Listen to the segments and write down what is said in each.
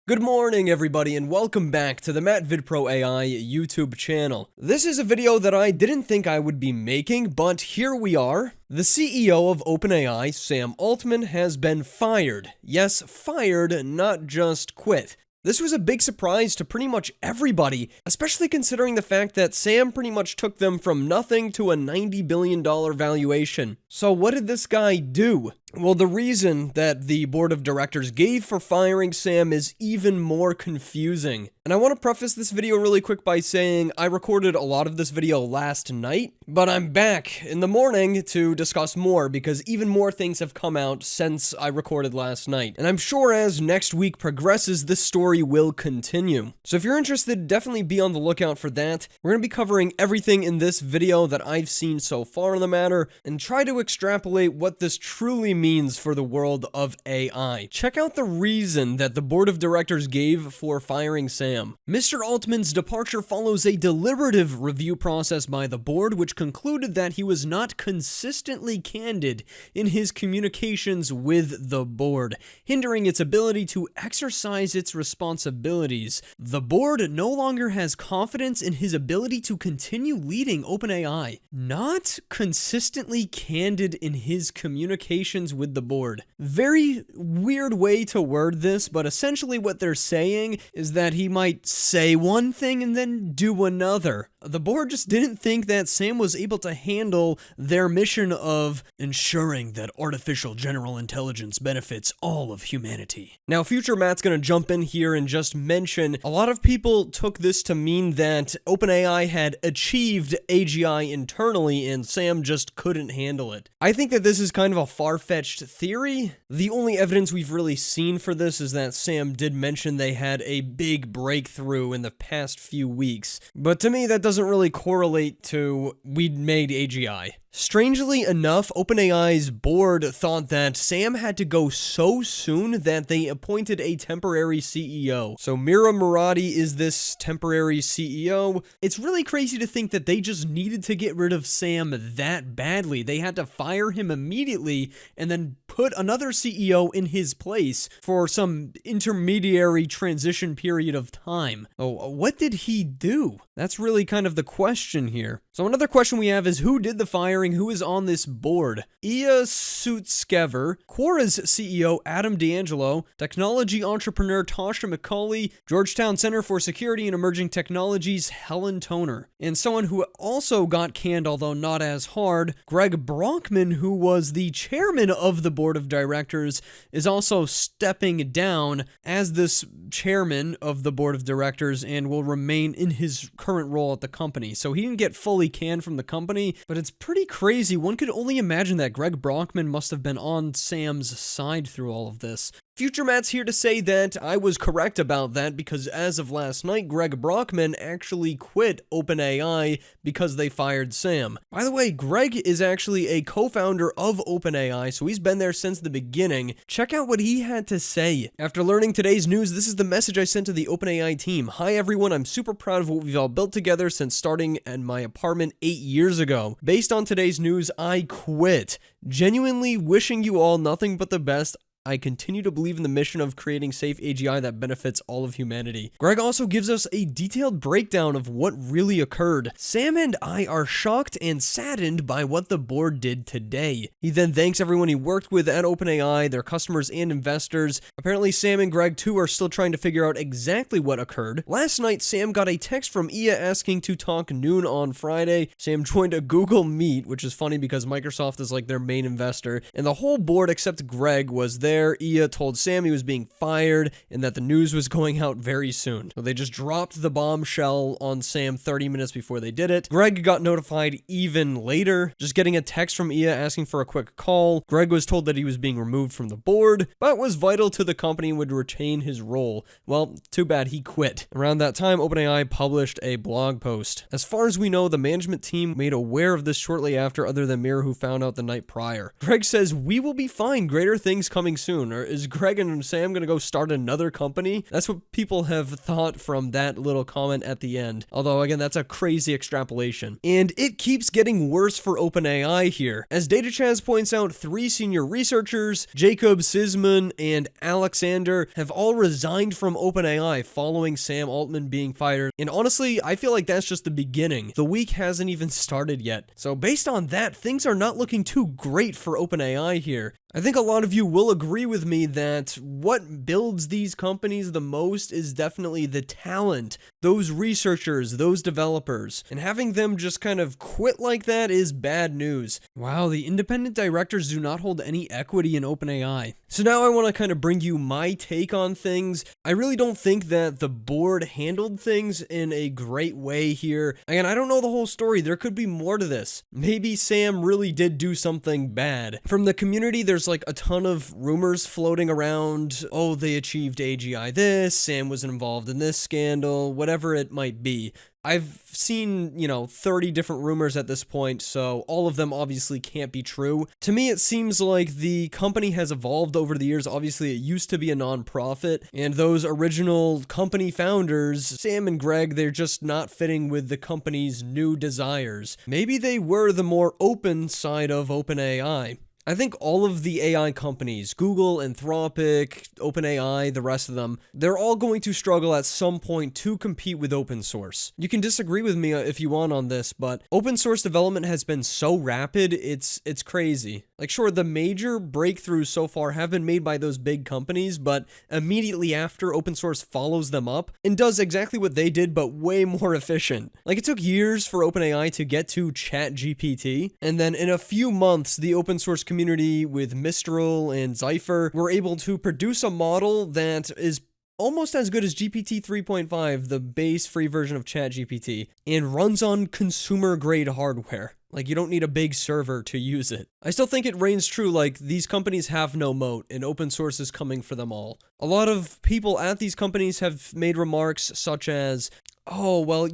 Good morning, everybody, and welcome back to the MattVidPro AI YouTube channel. This is a video that I didn't think I would be making, but here we are. The CEO of OpenAI, Sam Altman, has been fired. Yes, fired, not just quit. This was a big surprise to pretty much everybody, especially considering the fact that Sam pretty much took them from nothing to a $90 billion valuation. So what did this guy do? Well, the reason that the board of directors gave for firing Sam is even more confusing. And I want to preface this video really quick by saying I recorded a lot of this video last night, but I'm back in the morning to discuss more because even more things have come out since I recorded last night. And I'm sure as next week progresses, this story will continue. So if you're interested, definitely be on the lookout for that. We're going to be covering everything in this video that I've seen so far in the matter and try to extrapolate what this truly means for the world of AI. Check out the reason that the board of directors gave for firing Sam. Mr. Altman's departure follows a deliberative review process by the board, which concluded that he was not consistently candid in his communications with the board, hindering its ability to exercise its responsibilities. The board no longer has confidence in his ability to continue leading OpenAI. Not consistently candid in his communications with the board. Very weird way to word this, but essentially what they're saying is that he might say one thing and then do another. The board just didn't think that Sam was able to handle their mission of ensuring that artificial general intelligence benefits all of humanity. Now, future Matt's gonna jump in here and just mention a lot of people took this to mean that OpenAI had achieved AGI internally and Sam just couldn't handle it. I think that this is kind of a far-fetched theory. The only evidence we've really seen for this is that Sam did mention they had a big breakthrough in the past few weeks. But to me, that doesn't really correlate to we'd made AGI. Strangely enough, OpenAI's board thought that Sam had to go so soon that they appointed a temporary CEO. So Mira Murati is this temporary CEO. It's really crazy to think that they just needed to get rid of Sam that badly. They had to fire him immediately and then put another CEO in his place for some intermediary transition period of time. Oh, what did he do? That's really kind of the question here. So another question we have is who did the firing? Who is on this board? 𝙎𝙚𝙧𝙤𝙪𝙨𝙡𝙮, Quora's CEO Adam D'Angelo, technology entrepreneur Tasha McCauley, Georgetown Center for Security and Emerging Technologies Helen Toner, and someone who also got canned, although not as hard, Greg Brockman, who was the chairman of the board of directors, is also stepping down as this chairman of the board of directors and will remain in his current role at the company. So he didn't get fully canned from the company, but it's pretty crazy. One could only imagine that Greg Brockman must have been on Sam's side through all of this. Future Matt's here to say that I was correct about that because as of last night, Greg Brockman actually quit OpenAI because they fired Sam. By the way, Greg is actually a co-founder of OpenAI, so he's been there since the beginning. Check out what he had to say. After learning today's news, this is the message I sent to the OpenAI team. Hi everyone, I'm super proud of what we've all built together since starting in my apartment 8 years ago. Based on today's news, I quit. Genuinely wishing you all nothing but the best. I continue to believe in the mission of creating safe AGI that benefits all of humanity. Greg also gives us a detailed breakdown of what really occurred. Sam and I are shocked and saddened by what the board did today. He then thanks everyone he worked with at OpenAI, their customers and investors. Apparently Sam and Greg too are still trying to figure out exactly what occurred. Last night, Sam got a text from Ia asking to talk noon on Friday. Sam joined a Google Meet, which is funny because Microsoft is like their main investor, and the whole board except Greg was there. Ia told Sam he was being fired and that the news was going out very soon. So they just dropped the bombshell on Sam 30 minutes before they did it. Greg got notified even later, just getting a text from Ia asking for a quick call. Greg was told that he was being removed from the board, but was vital to the company and would retain his role. Well, too bad he quit. Around that time, OpenAI published a blog post. As far as we know, the management team made aware of this shortly after, other than Mira, who found out the night prior. Greg says, "We will be fine. Greater things coming coming soon? Or is Greg and Sam gonna go start another company? That's what people have thought from that little comment at the end. Although, again, that's a crazy extrapolation. And it keeps getting worse for OpenAI here. As DataChaz points out, 3 senior researchers, Jacob, 𝙎𝙚𝙧𝙞𝙤𝙪𝙨, and Alexander, have all resigned from OpenAI following Sam Altman being fired. And honestly, I feel like that's just the beginning. The week hasn't even started yet. So based on that, things are not looking too great for OpenAI here. I think a lot of you will agree with me that what builds these companies the most is definitely the talent, those researchers, those developers, and having them just kind of quit like that is bad news. Wow, the independent directors do not hold any equity in OpenAI. So now I want to kind of bring you my take on things. I really don't think that the board handled things in a great way here. Again, I don't know the whole story. There could be more to this. Maybe Sam really did do something bad. From the community, there's like a ton of rumors floating around. Oh, they achieved AGI this, Sam was involved in this scandal, whatever it might be. I've seen, 30 different rumors at this point, so all of them obviously can't be true. To me, it seems like the company has evolved over the years. Obviously, it used to be a non-profit, and those original company founders, Sam and Greg, they're just not fitting with the company's new desires. Maybe they were the more open side of OpenAI. I think all of the AI companies, Google, Anthropic, OpenAI, the rest of them, they're all going to struggle at some point to compete with open source. You can disagree with me if you want on this, but open source development has been so rapid, it's crazy. Like, sure, the major breakthroughs so far have been made by those big companies, but immediately after, open source follows them up and does exactly what they did, but way more efficient. Like, it took years for OpenAI to get to ChatGPT, and then in a few months, the open source community with Mistral and Zephyr were able to produce a model that is almost as good as GPT 3.5, the base free version of ChatGPT, and runs on consumer-grade hardware. Like, you don't need a big server to use it. I still think it reigns true, like, these companies have no moat, and open source is coming for them all. A lot of people at these companies have made remarks such as, oh, well,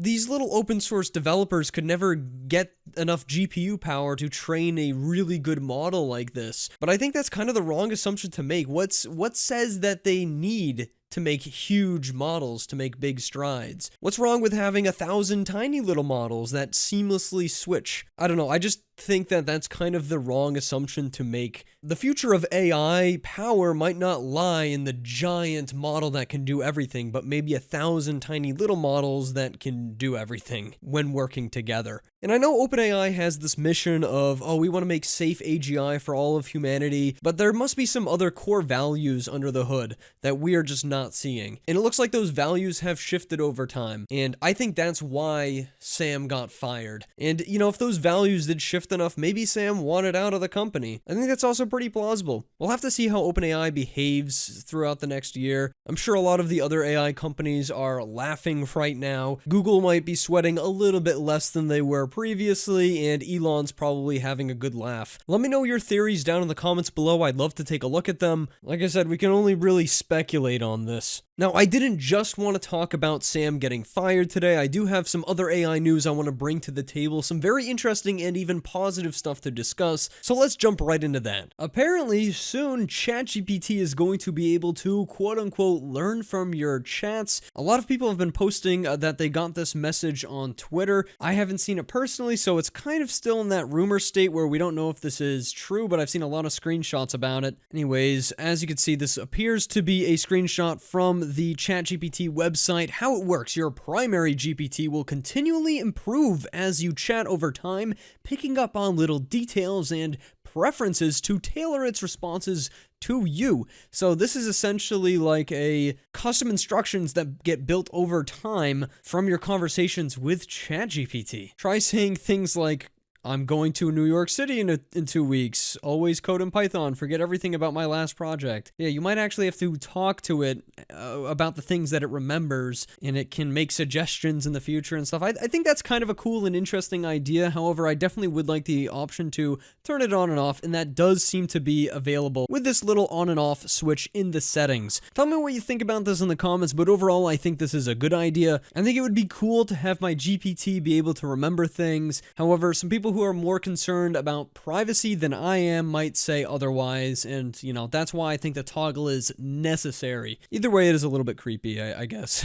these little open source developers could never get enough GPU power to train a really good model like this. But I think that's kind of the wrong assumption to make. What says that they need to make huge models to make big strides? What's wrong with having 1,000 tiny little models that seamlessly switch? I don't know, I just think that that's kind of the wrong assumption to make. The future of AI power might not lie in the giant model that can do everything, but maybe 1,000 tiny little models that can do everything when working together. And I know OpenAI has this mission of, oh, we want to make safe AGI for all of humanity, but there must be some other core values under the hood that we are just not seeing. And it looks like those values have shifted over time. And I think that's why Sam got fired. And, if those values did shift enough, maybe Sam wanted out of the company. I think that's also pretty plausible. We'll have to see how OpenAI behaves throughout the next year. I'm sure a lot of the other AI companies are laughing right now. Google might be sweating a little bit less than they were previously, and Elon's probably having a good laugh. Let me know your theories down in the comments below. I'd love to take a look at them. Like I said, we can only really speculate on this. Now, I didn't just want to talk about Sam getting fired today. I do have some other AI news I want to bring to the table, some very interesting and even positive stuff to discuss, so let's jump right into that. Apparently, soon, ChatGPT is going to be able to, quote-unquote, learn from your chats. A lot of people have been posting that they got this message on Twitter. I haven't seen it personally, so it's kind of still in that rumor state where we don't know if this is true, but I've seen a lot of screenshots about it. Anyways, as you can see, this appears to be a screenshot from the ChatGPT website. How it works: your primary GPT will continually improve as you chat over time, picking up on little details and preferences to tailor its responses to you. So this is essentially like a custom instructions that get built over time from your conversations with ChatGPT. Try saying things like, I'm going to New York City in 2 weeks. Always code in Python. Forget everything about my last project. Yeah, you might actually have to talk to it about the things that it remembers, and it can make suggestions in the future and stuff. I think that's kind of a cool and interesting idea. However, I definitely would like the option to turn it on and off, and that does seem to be available with this little on and off switch in the settings. Tell me what you think about this in the comments, but overall, I think this is a good idea. I think it would be cool to have my GPT be able to remember things. However, some people who are more concerned about privacy than I am might say otherwise, and, you know, that's why I think the toggle is necessary. Either way, it is a little bit creepy, I guess.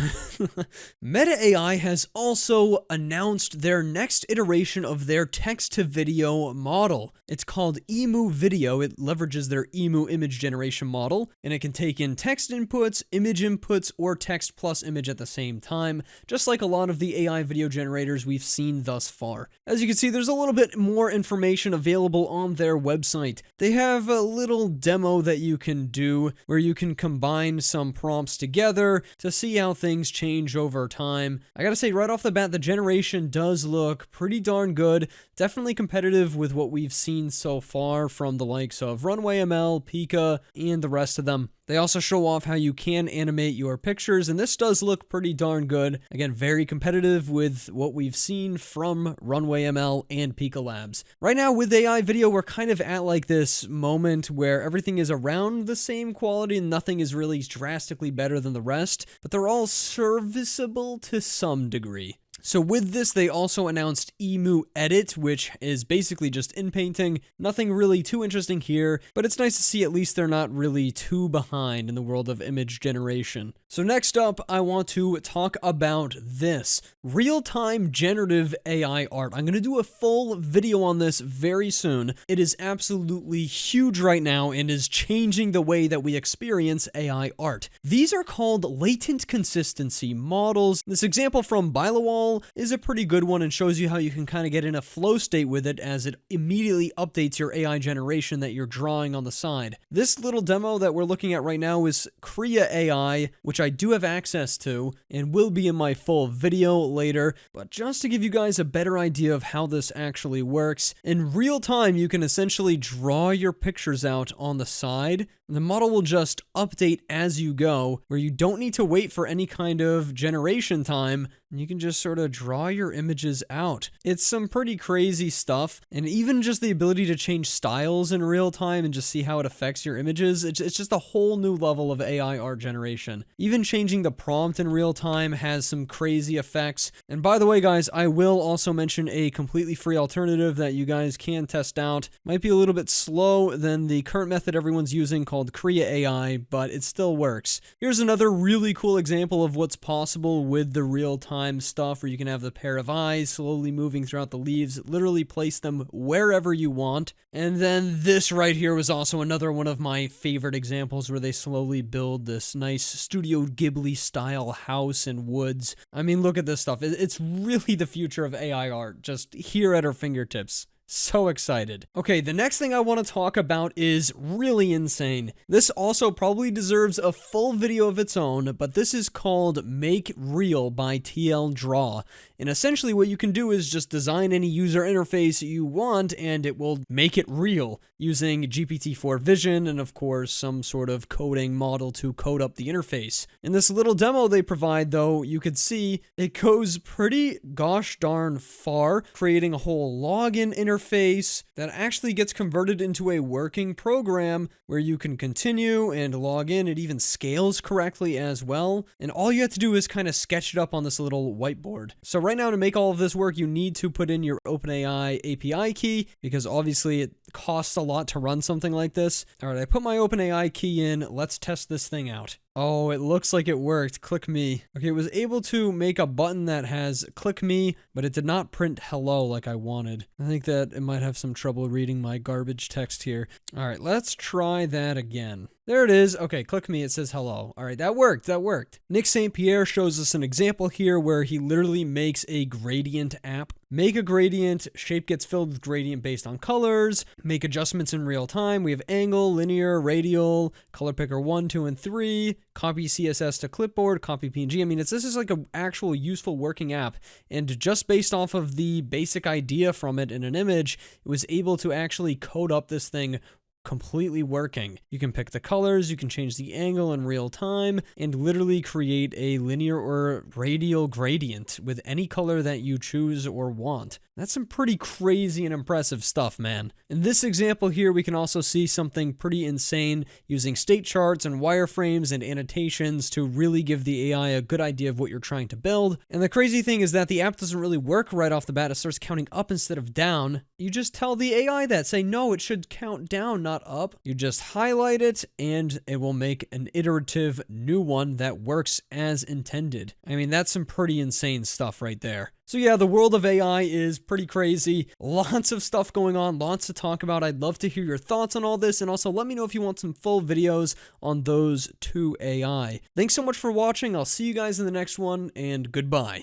Meta AI has also announced their next iteration of their text-to-video model. It's called Emu Video. It leverages their Emu image generation model, and it can take in text inputs, image inputs, or text plus image at the same time, just like a lot of the AI video generators we've seen thus far. As you can see, there's a little bit more information available on their website. They have a little demo that you can do where you can combine some prompts together to see how things change over time. I gotta say, right off the bat, the generation does look pretty darn good. Definitely competitive with what we've seen so far from the likes of Runway ML, Pika, and the rest of them. They also show off how you can animate your pictures, and this does look pretty darn good. Again, very competitive with what we've seen from Runway ML and Pika Labs. Right now with AI video, we're kind of at like this moment where everything is around the same quality and nothing is really drastically better than the rest, but they're all serviceable to some degree. So with this, they also announced Emu Edit, which is basically just in-painting. Nothing really too interesting here, but it's nice to see at least they're not really too behind in the world of image generation. So next up, I want to talk about this. Real-time generative AI art. I'm going to do a full video on this very soon. It is absolutely huge right now and is changing the way that we experience AI art. These are called latent consistency models. This example from Bilawall is a pretty good one and shows you how you can kind of get in a flow state with it as it immediately updates your AI generation that you're drawing on the side. This little demo that we're looking at right now is Krea AI, which I do have access to and will be in my full video later, but just to give you guys a better idea of how this actually works, in real time you can essentially draw your pictures out on the side. The model will just update as you go, where you don't need to wait for any kind of generation time, and you can just sort of draw your images out. It's some pretty crazy stuff, and even just the ability to change styles in real time and just see how it affects your images, it's just a whole new level of AI art generation. Even changing the prompt in real time has some crazy effects. And by the way, guys, I will also mention a completely free alternative that you guys can test out. Might be a little bit slow than the current method everyone's using called Krea AI, but it still works. Here's another really cool example of what's possible with the real-time stuff, where you can have the pair of eyes slowly moving throughout the leaves, literally place them wherever you want. And then this right here was also another one of my favorite examples where they slowly build this nice Studio Ghibli style house in woods. I mean, look at this stuff. It's really the future of AI art, just here at our fingertips. So excited. Okay, the next thing I want to talk about is really insane. This also probably deserves a full video of its own, but this is called Make Real by TL Draw. And essentially what you can do is just design any user interface you want and it will make it real using GPT-4 Vision and of course some sort of coding model to code up the interface. In this little demo they provide though, you could see it goes pretty gosh darn far, creating a whole login interface that actually gets converted into a working program where you can continue and log in. It even scales correctly as well. And all you have to do is kind of sketch it up on this little whiteboard. So right now to make all of this work, you need to put in your OpenAI API key because obviously it costs a lot to run something like this. All right, I put my OpenAI key in. Let's test this thing out. Oh, it looks like it worked. Click me. Okay, it was able to make a button that has click me, but it did not print hello like I wanted. I think that it might have some trouble reading my garbage text here. All right, let's try that again. There it is. Okay, click me. It says hello. All right, that worked. That worked. Nick St. Pierre shows us an example here where he literally makes a gradient app. Make a gradient, shape gets filled with gradient based on colors, make adjustments in real time. We have angle, linear, radial, color picker 1, 2, and 3, copy CSS to clipboard, copy PNG. I mean, this is like an actual useful working app. And just based off of the basic idea from it in an image, it was able to actually code up this thing completely working. You can pick the colors, you can change the angle in real time, and literally create a linear or radial gradient with any color that you choose or want. That's some pretty crazy and impressive stuff, man. In this example here, we can also see something pretty insane using state charts and wireframes and annotations to really give the AI a good idea of what you're trying to build. And the crazy thing is that the app doesn't really work right off the bat. It starts counting up instead of down. You just tell the AI that, say, no, it should count down, not up. You just highlight it and it will make an iterative new one that works as intended. I mean, that's some pretty insane stuff right there. So yeah, the world of AI is pretty crazy. Lots of stuff going on, lots to talk about. I'd love to hear your thoughts on all this, and also let me know if you want some full videos on those two AI. Thanks so much for watching. I'll see you guys in the next one, and goodbye.